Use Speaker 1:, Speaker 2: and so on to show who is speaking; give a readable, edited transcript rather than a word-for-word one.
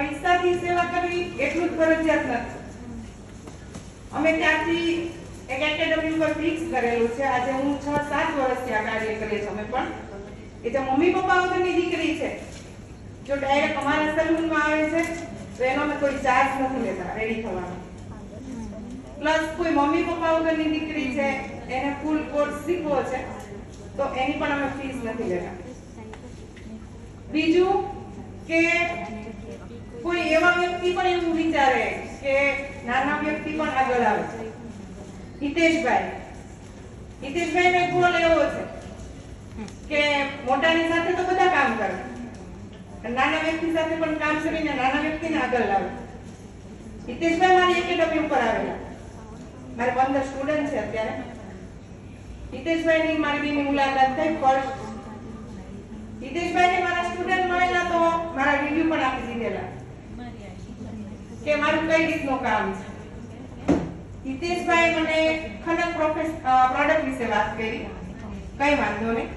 Speaker 1: પૈસાથી સેવા કરવી એટલું જ ફરજિયાત નથી. અમે ત્યાંથી એક એકેડમી ઉપર ફિક્સ કરેલું છે. આજે હું 6-7 વર્ષથી આ કાર્ય કરીએ છીએ. અમે પણ એ જે મમ્મી પપ્પા વગરની દીકરી છે, જો ડાયરેક્ટ અમારા સલૂનમાં આવે છે તો એનો અમે કોઈ ચાર્જ નથી લેતા રેડી થવાનો. પ્લસ કોઈ મમ્મી પપ્પા વગરની દીકરી છે, એને ફૂલ કોર્સ શીખવો છે તો એની પણ અમે ફીસ નથી લેતા. બીજું કે કોઈ એવા વ્યક્તિ પણ એવું વિચારે કે નાના વ્યક્તિ પણ આગળ આવે. હિતેશભાઈનો એક ગોલ એવો છે કે મોટાની સાથે તો બધા કામ કરે, નાના વ્યક્તિ સાથે પણ કામ કરીને નાના વ્યક્તિને આગળ લાવે. હિતેશભાઈ મારી એકેડમી ઉપર આવેલા. મારે 15 સ્ટુડન્ટ છે અત્યારે. હિતેશભાઈની મારી બેની મુલાકાત થઈ ફર્સ્ટ. હિતેશભાઈને મારા સ્ટુડન્ટ મળેલા તો મારા રિવ્યુ પણ આપી દીધેલા કે મારું કઈ રીતનું કામ છે. હિતેશભાઈ મને ખનક પ્રોડક્ટ વિશે વાત કરી. કઈ વાંધો નહીં.